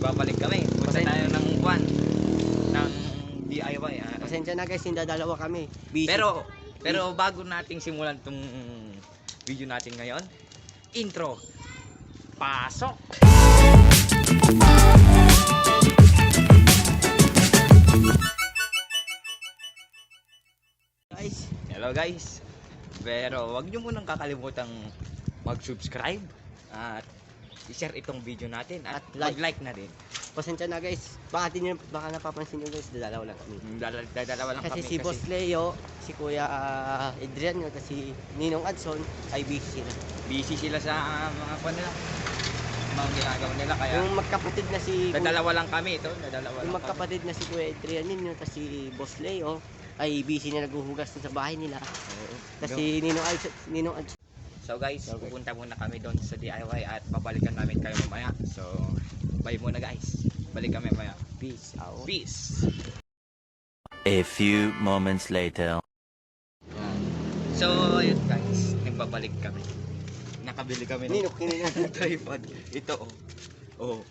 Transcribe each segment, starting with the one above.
Babalik kami. Punta tayo ng buwan. Ng DIY. Pasensya na guys, hindi dalawa kami. Busy. Pero bago nating simulan tong video natin ngayon, intro. Pasok! Guys, Hello guys. Pero wag niyo munang kakalimutang mag-subscribe at i-share itong video natin at mag-like na din. pasensya na guys. Baka napapansin nyo guys, dalawa lang kami. Dalawa lang Kasi kami si Boss Leo, si Kuya Adrian, at si Ninong Adson ay busy sila. busy sila sa mga nila. Mga ginagawa nila kaya Yung magkapatid na si dalawa lang kami ito, dalawa yung lang kami. magkapatid na si Kuya Adrian ninyo at si Boss Leo ay busy na naghuhugas sa bahay nila. Kasi Ninong Adson. So guys, Okay. pupunta muna kami doon sa DIY at babalikan namin kayo mamaya. So, bye muna guys. Balik kami mamaya. Peace out. Peace. A few moments later. So, ayun guys, nagbabalik kami. Nakabili kami ng Ninong. tripod. Ito oh.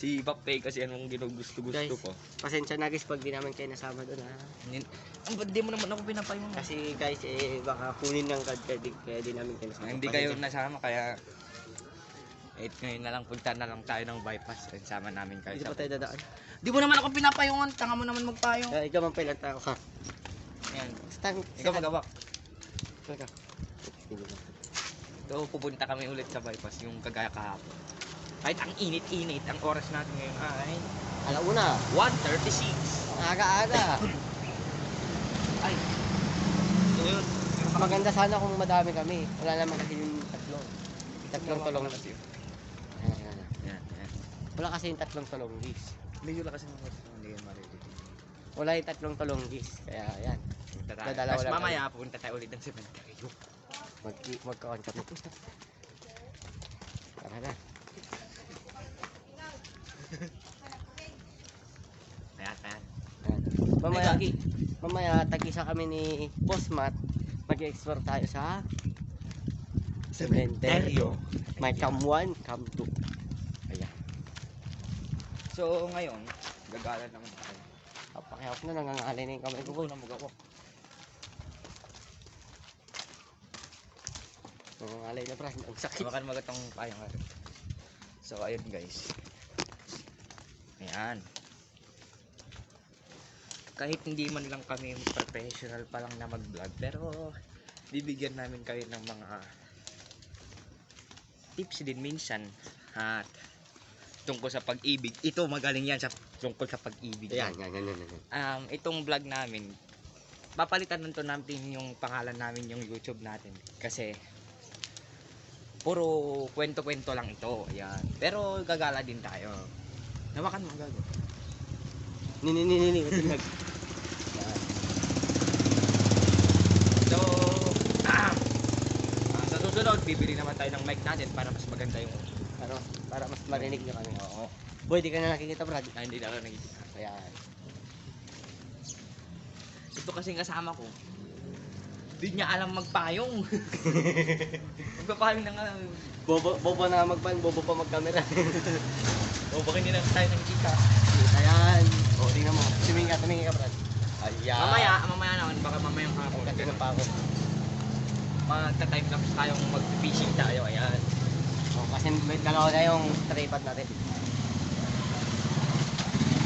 Si Bape kasi anong ginugusto Guys. ko. Pasensya na guys pag di namin kayo nasama doon ha. Hindi mo naman ako pinapayong. Kasi guys baka kunin ng card kaya di namin kayo nasama. Hindi kayo nasama kaya ngayon na lang punta na lang tayo ng bypass and sama namin kayo. Hindi pa tayo dadaan. Di mo naman ako pinapayungan, tanga mo naman magpayong. Ikaw man pala tao ka. Yan. Ikaw Ikaw magawak. Ikaw. So pupunta kami ulit sa bypass yung kagaya kahapon. Kahit ang init-init, ang oras natin ngayon ay Alauna. 1:36. Aga-aga. Ay. So yun. Maganda sana kung madami kami. Wala naman kasi yung tatlong tulong. Ayan. Yan. Wala kasi yung tatlong tulong guys. Medyo lakas ng oras, hindi yan maririnig. Wala yung tatlong tulong guys. Kaya ayan. Punta tayo. Dadalawa Tapos lang mamaya pupunta tayo ulit ng cemetery. Magkaon kami. Tara na. Ayan. Mamaya, mamaya tag-isa kami ni Boss Matt. Mag-explore tayo sa cementerio. May cam 1, cam 2. Ayan. So ngayon, gagala naman tayo. Papakyawak na, nangangalay na yung kamay ko. Na magawak. Nangangalay na brad, ang sakit. Makan magatong payang ka. So ayun guys. Ayan. Kahit hindi man lang kami professional pa lang na mag-vlog, pero bibigyan namin kayo ng mga tips din minsan at tungkol sa pag-ibig. Ito magaling yan sa tungkol sa pag-ibig. Ayan. Itong vlog namin, papalitan nito natin yung pangalan namin yung YouTube natin kasi puro kwento-kwento lang ito. Ayan. Pero gagala din tayo. Nawakan mo gago. Nini. So, sa susunod, bibili naman tayo ng mic natin para mas maganda yung Ano, para mas marinig nyo kami. oo. Boy, di ka na nakikita brad. Hindi na ako nakikita. Ayan. Ito kasing kasama ko. Hindi niya alam magpayong. Magpapayong na nga. Bobo na magpan, bobo pa magkamera. O baka hindi na tayo nakikita. Ayan. O, tingnan mo. Tumingin ka brad. Ayan. Mamaya naman, baka mamayang hapon. Kasi na pa ako. Magta-time lapse tayong mag-fishing tayo. Ayan. O, kasi may dalawa na yung tripod natin.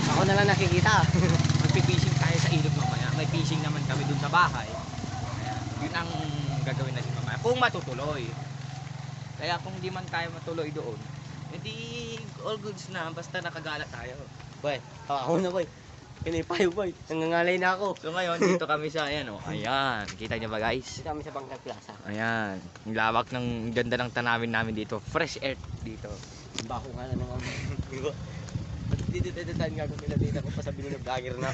Ako na lang nakikita. Mag-fishing tayo sa ilog mamaya. May fishing naman kami dun sa bahay. Ayan. Yun ang gagawin natin mamaya. Kung matutuloy. Kaya kung di man tayo matuloy doon, edi all goods na. Basta nakagala tayo. Boy, ako na boy. Pinipayo boy. Nangangalay na ako. So ngayon, dito kami sa, ayan o. Ayan. Kita niyo ba guys? Dito kami sa Bangkag Plaza. Ayan. Ang lawak ng ganda ng tanawin namin dito. Fresh air dito. Bako nga na naman. Dito tayo gagawin nila dito ako pa sabihin na vlogger na.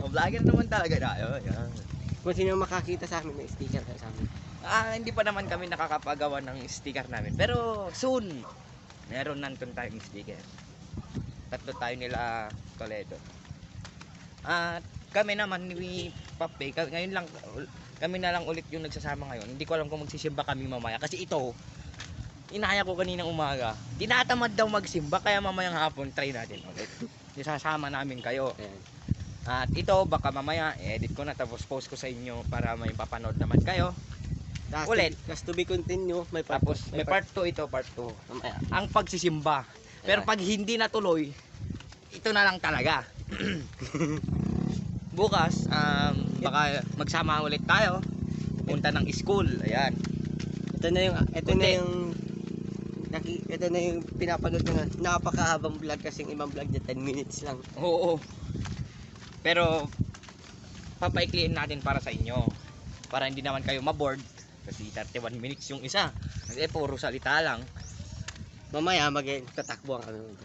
O, vlogger naman talaga tayo. Ayan. Kung sino makakita sa amin, may sticker kayo sa amin. Hindi pa naman kami nakakapagawa ng sticker namin. Pero soon, meron nandun tayong sticker. Tatlo tayo nila Toledo. At kami naman ni Pape, ngayon lang, kami na lang ulit yung nagsasama ngayon. Hindi ko alam kung magsisimba kami mamaya. Kasi ito, inaya ko kaninang umaga. Tinatamad daw magsimba kaya mamayang hapon try natin ulit. Isasama namin kayo. Ayan. At ito baka mamaya edit ko na tapos post ko sa inyo para may papanood naman kayo. Ulit. Last to be continue. May part, Tapos may part 2 ito, part 2. Mamaya. Ang pagsisimba. Pero Ayan. pag hindi natuloy, ito na lang talaga. Bukas, baka magsama ulit tayo. Punta ng school. Ayan. Ito na yung pinapanood ko na napakahabang vlog kasing ibang vlog niya 10 minutes lang. Oo. Pero papaikliin natin para sa inyo. Para hindi naman kayo maboard. Kasi 31 minutes yung isa. Kasi puro salita lang. Mamaya magtatakbuhan kami.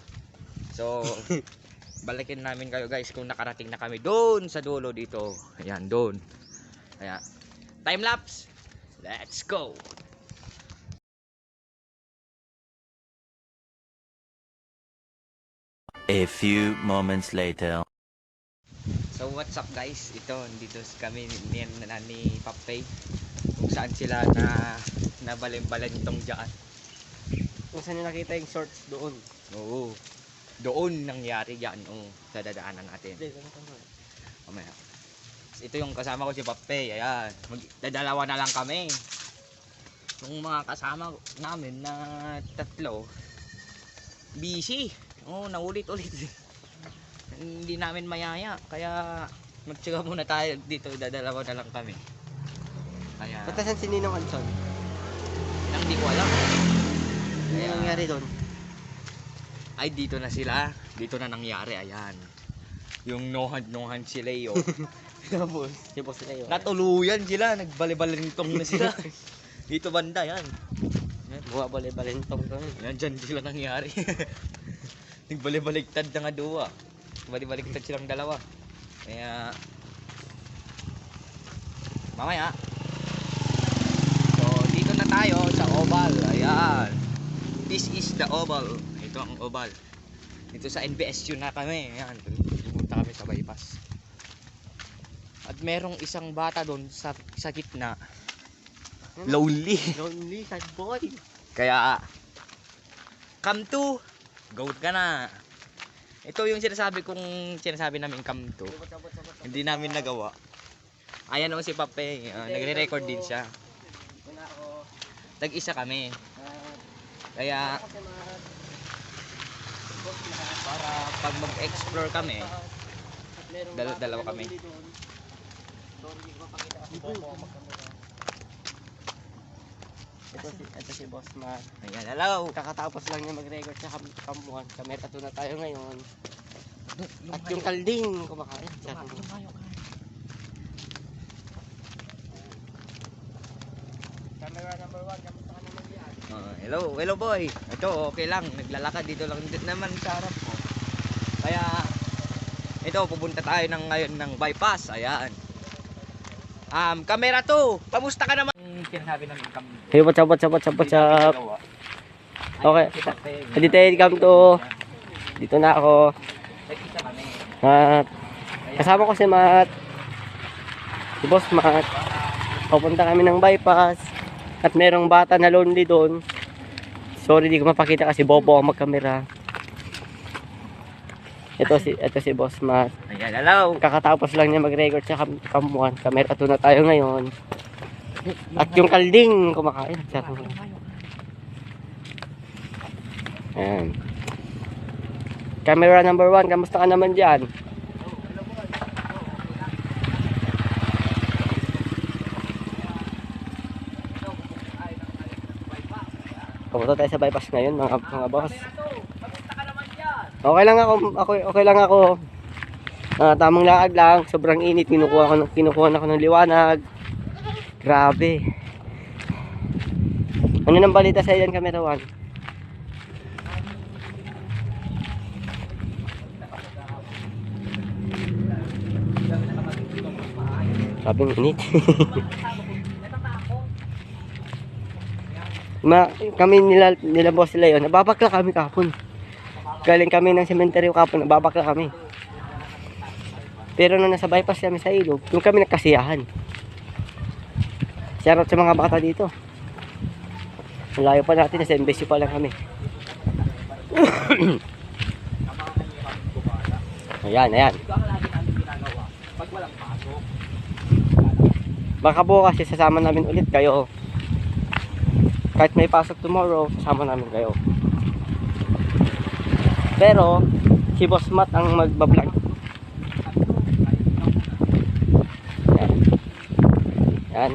So, balikin namin kayo guys kung nakarating na kami doon sa dulo dito. Ayan, doon. Kaya, time lapse. Let's go. A few moments later. So what's up guys? Ito, dito kami ni Papay. Kung saan sila nabalimbalan itong dyan. Kung saan nyo nakita yung shorts doon. Oo. Doon nangyari yan. Oo. Sa dadaanan natin. Mamaya. Ito yung kasama ko si Papay. Ayan. Dadalawa na lang kami. Yung mga kasama namin na tatlo, busy. Oo, naulit-ulit. Hindi namin mayaya. Kaya magtsaga muna tayo dito. Dadalawa na lang kami. Kaya, Patasan si Ninong Anson. ang di ko alam. Ano Kaya- nangyari doon? Ay, dito na sila. Dito na nangyari. Ayan. Yung no hand si Leo. Tapos, Si Boss Leo. natuluyan sila. Nagbalibalintong na sila. Dito banda yan. Buwabali-balintong doon. Yan, dyan sila nangyari. Nagbalibaligtad na nga duwa. Balibaligtad silang dalawa. Kaya, mamaya. So, dito na tayo sa Oval. Ayan. This is the Oval. Ito ang Oval. Dito sa NBSU na kami. Ayan. Pupunta kami sa bypass. At merong isang bata doon sa gitna. Lonely. Lonely, sad boy. Kaya, come to, go ka na. Ito yung sinasabi namin come to. Hindi namin nagawa. Ayan o si Pape, nagre-record din siya. Tag-isa kami. Kaya, para pag mag-explore kami, dalawa kami. Ito si Boss Matt. Ayan, hello. Kakatapos lang niya mag-record sa kamuhan. Kamera 2 na tayo ngayon. At yung kalding kumakain. Camera number 1, kamusta ka naman yan? Hello boy. Ito okay lang, naglalakad dito lang din naman sa harap mo. Kaya ito pupunta tayo ngayon ng bypass. Ayan. Camera 2. Kamusta ka naman? Sinasabi namin kami. Hey, what's up? Okay. Dito come to. Dito na ako. Nagkita kami. At kasama ko si Matt. Si Boss Matt. Pupunta kami ng bypass. At merong bata na lonely doon. Sorry, di ko mapakita kasi bobo ang magkamera. Ito si Boss Matt. Ayan, hello. Kakatapos lang niya mag-record sa kamuhan. Camera 2 na tayo ngayon. At yung kalding kumakain. Ayan. Camera number 1, kamusta ka naman dyan? Pupunta tayo sa bypass ngayon mga boss. Okay lang ako. Tamang lakad lang, sobrang init, kinukuha na ako ng liwanag. Grabe. Ano nang balita sa iyan, Camera 1? Sabing init. Kami nila Boss Leo, nababakla kami kahapon. Galing kami ng sementeryo kahapon, nababakla kami. Pero nung nasa bypass kami sa ilog, doon kami nagkasiyahan. Shoutout sa mga bata dito. Ang layo pa natin, nasa embassy pa lang kami. Ayan, ayan. Ito ang lagi namin ginagawa. Pag walang pasok. Baka bukas sasama namin ulit kayo. Kahit may pasok tomorrow, sasama namin kayo. Pero, si Boss Matt ang magbablog. Yan. Yan.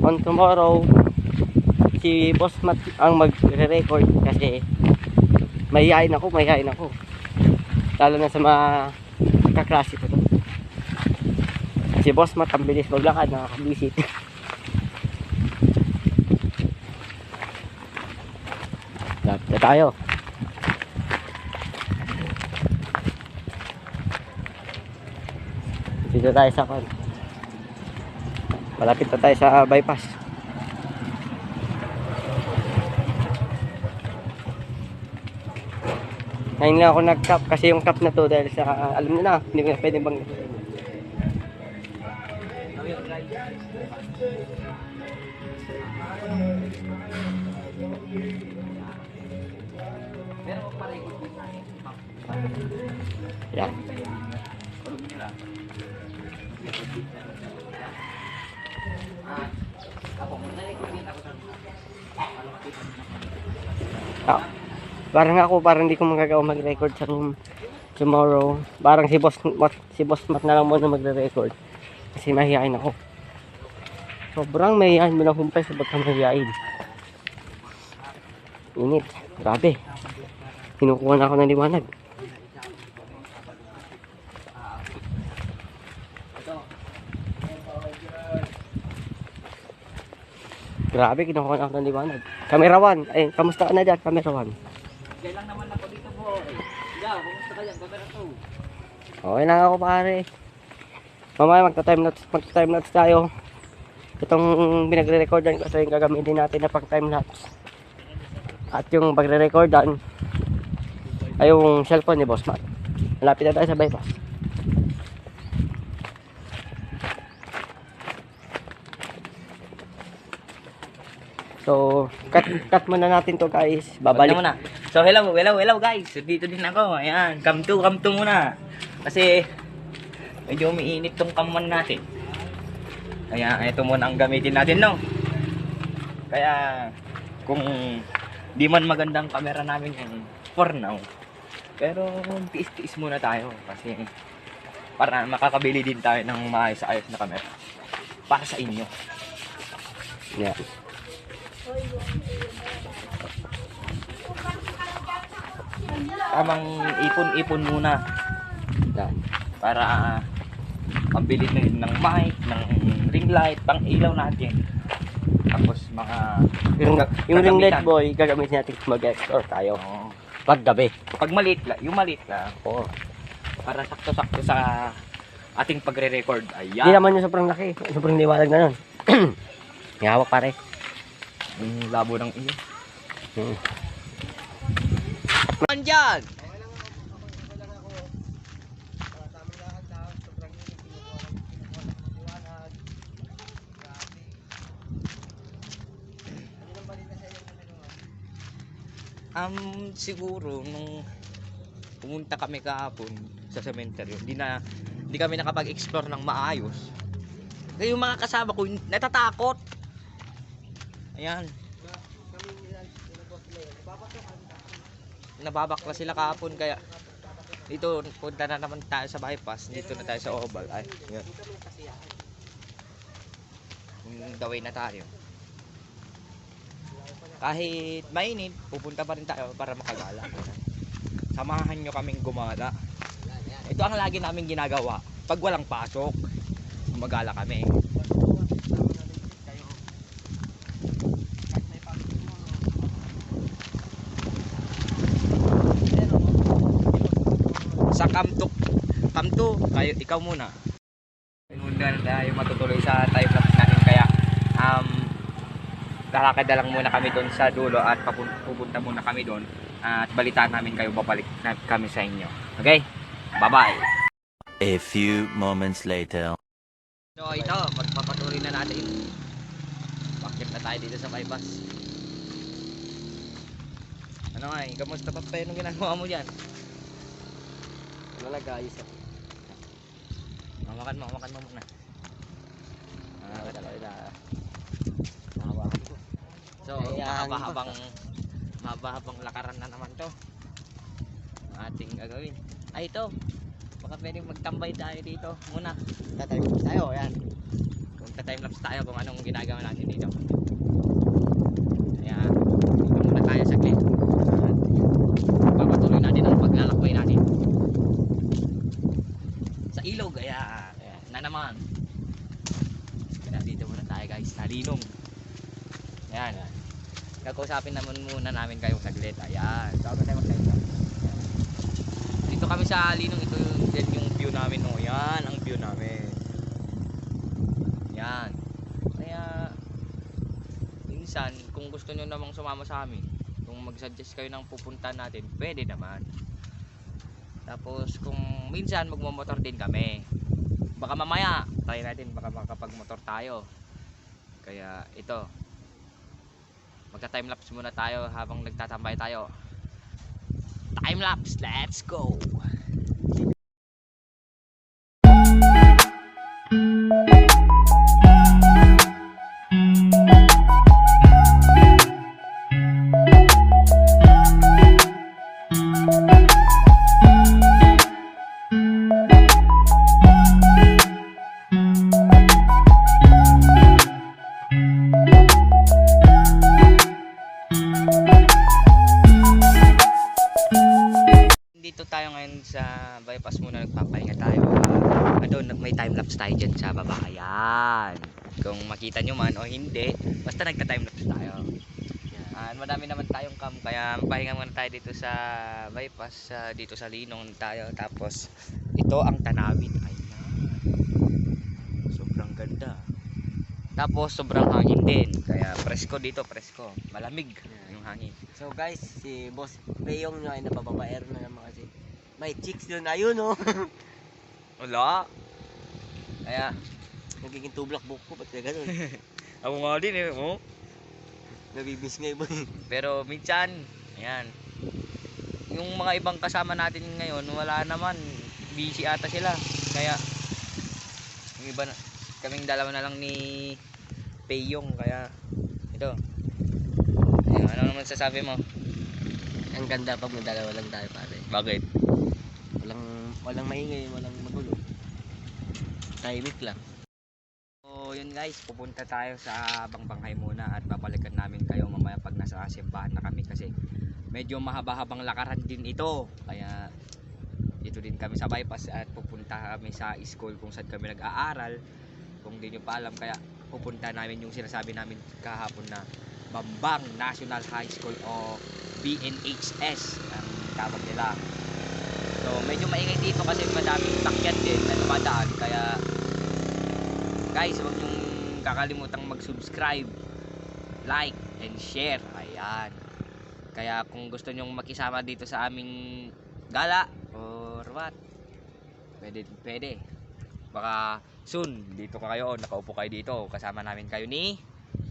On tomorrow, si Boss Matt ang magre-record kasi mahihain ako. Lalo na sa mga kaklase ko to. Si Boss Matt ang bilis maglakad, nakakabisit. Lapit na tayo. Dito tayo sa kan. Malapit na tayo sa bypass. Ngayon lang ako nag-cap kasi yung cap na to dahil sa alam niyo na, hindi ko na pwedeng bang yan. Parang hindi ko magagawa mag-record sa room tomorrow. Parang si Boss Matt na lang muna magre-record kasi mahihain ako. Sobrang mahihain mo lang humpay sa bagang mahihain. Init, grabe. Kinukuha na ako ng liwanag. Grabe, kinukuha na ako ng liwanag. Camera 1, ay, kamusta ka na dyan, camera 1? Diyan lang naman ako dito po. Yeah, kumusta ka dyan? Camera 2. Okay lang ako pare. Mamaya magta-time lapse tayo. Itong binagre-recordan kasi yung gagamitin natin na pang time lapse. At yung pagre-recordan ay yung cellphone ni Boss Matt. Malapit na tayo sa bypass. So, cut muna natin to guys. Babalik. Muna. So, hello guys. Dito din ako. Ayan, come to muna. Kasi, medyo umiinit tong kaman natin. Kaya, ito muna ang gamitin natin, no? Kaya, kung di man magandang camera namin ngayon, for now. Pero, tiis-tiis muna tayo. Kasi, para makakabili din tayo ng maayos-ayos na camera. Para sa inyo. Yeah. Tamang ipon-ipon muna. Yan. Para pambili ng mic, ng ring light, pang ilaw natin. Tapos mga Yung ring light boy, gagamitin natin mag-explore tayo. Oo. Pag gabi. Pag maliit lang, yung maliit lang. Oo. Para sakto-sakto sa ating pagre-record. Hindi Ayan. naman yung sobrang laki. Sobrang liwanag na nun. Ngawak pare. Yung labo ng iyo. Hmm. Man dyan! Siguro nung pumunta kami kahapon sa cemetery, hindi kami nakapag-explore ng maayos. Kaya yung mga kasama ko natatakot. Ayan. Nababakla sila kahapon kaya dito punta na naman tayo sa bypass. Dito na tayo sa oval. Ay, yun. The way na tayo. Kahit mainit, pupunta pa rin tayo para makagala. Samahan nyo kaming gumala. Ito ang lagi namin ginagawa. Pag walang pasok, magala kami. Sa Kamto, kayo, ikaw muna. Muna tayo matutuloy sa time lapse natin kaya lalakad na lang muna kami doon sa dulo at pupunta muna kami doon at balitaan namin kayo, babalik na kami sa inyo. Okay? Bye-bye! A few moments later. So ito, magpapatuloy na natin. Bakit Punta tayo dito sa bypass. Ano nga eh, kamusta pa pa yung ginagawa mo dyan? Wala guys. Mamakan mo muna. So, Ayan, mahaba-habang lakaran na naman to. Ating gagawin. Ay, ito. Baka pwedeng magtambay tayo dito muna. Tatayos tayo, yan. Kung ta-timelapse tayo kung anong ginagawa natin dito. Ayan. Dito muna tayo saglit. Papatuloy natin ang paglalakbay natin. Sa ilog, ayan. Ayan na naman. Kaya dito muna tayo guys, sa Linong. Ayan. Kakausapin naman muna namin kayo saglit. Ayan. Saan tayo mag-timelapse? Dito kami sa Linong, ito yung view namin. Oh, yan ang view namin. Yan. Kaya minsan kung gusto nyo namang sumama sa amin, kung mag-suggest kayo ng pupunta natin, pwede naman. Tapos kung minsan magmamotor din kami, baka mamaya try natin, baka makapag-motor tayo. Kaya ito, magka-timelapse muna tayo habang nagtatambay tayo. Timelapse, let's go! Dito tayo ngayon sa bypass muna, nagpapahinga tayo. May time-lapse tayo dyan sa baba. Ayan. Kung makita nyo man o hindi, basta nagka-timelapse tayo. Madami naman tayong cam, kaya pahinga muna tayo dito sa bypass, dito sa Linong tayo. Tapos, ito ang tanawin. Ayan. Sobrang ganda. Tapos, sobrang hangin din. Kaya presko dito, presko. Malamig yung hangin. So guys, si Boss Peyong nyo ay napababaero na naman kasi. May chicks doon, ayun oh. Wala. Kaya, Nagiging tublak buhok ko, ba't kaya ganun? ako nga din eh. Oh. Nabibis nga iba eh. Pero minsan, ayan. Yung mga ibang kasama natin ngayon, wala naman. Busy ata sila. Kaya, yung iba na, kaming dalawa na lang ni Peyong. Kaya, ito. Ayan, ano naman sasabi mo? Ang ganda pag dalawa lang tayo pare. Bakit? Walang maingay, walang magulo. Tahimik lang. So yun guys, pupunta tayo sa Bangbanghay muna at babalikan namin kayo mamaya pag nasa simbahan na kami kasi medyo mahaba-habang lakaran din ito. Kaya dito din kami sa bypass at pupunta kami sa school kung saan kami nag-aaral. Kung di nyo pa alam, kaya pupunta namin yung sinasabi namin kahapon na Bambang National High School o BNHS ang tawag nila. So medyo maingay dito kasi madaming takyan din na dumadaan. Kaya guys, huwag nyong kakalimutang mag-subscribe, like, and share. Ayan. Kaya kung gusto nyong makisama dito sa aming gala or what, pwede. Baka soon dito kayo, nakaupo kayo dito, kasama namin kayo ni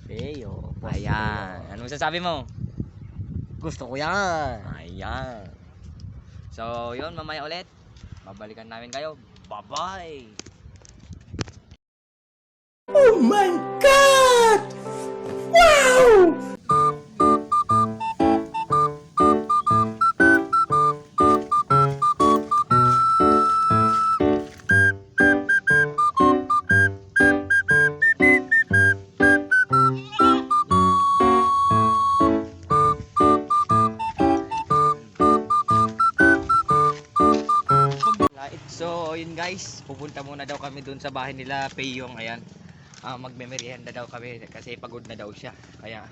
Peyo. Ayan. Anong sasabi mo? Gusto ko yan. Ayan. So yun, mamaya ulit babalikan namin kayo. Bye-bye. Oh my God! Wow! So yun guys, pupunta muna daw kami dun sa bahay nila Peyong. Ayan, magme-merienda daw kami kasi pagod na daw siya. Kaya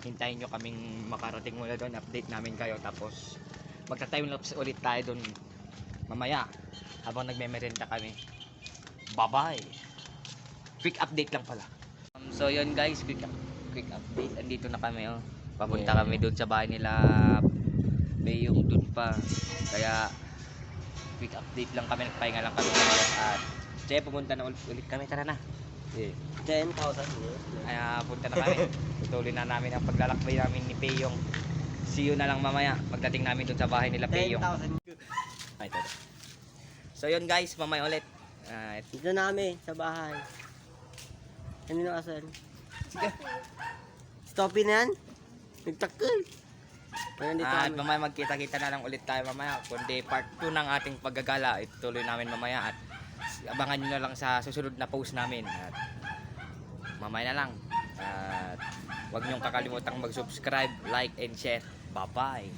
hintayin nyo kaming makarating muna doon, update namin kayo. Tapos magta-timelapse ulit tayo dun mamaya habang nagme-merienda kami. Bye bye. Quick update lang pala. So yun guys, quick update. Andito na kami oh. Papunta kami dun sa bahay nila Peyong dun pa. Kaya quick update lang kami, nagpahinga lang kami at pupunta na ulit kami, tara na. Eh, 10,000. kaya punta na kami. Tutuloy na namin ang paglalakbay namin ni Peyong. See you na lang mamaya pagdating namin dun sa bahay nila Peyong. 10,000. Ay, ito. So yun guys, mamaya ulit. Dito na kami sa bahay. Ano na asan? Stopin na yan? Nagtakil. Kaya dito At kami. mamaya magkita-kita na lang ulit tayo mamaya. Kundi part 2 ng ating paggagala, ituloy namin mamaya. At abangan nyo na lang sa susunod na post namin. At mamaya na lang. At huwag nyong kakalimutang mag-subscribe, like, and share. Bye-bye!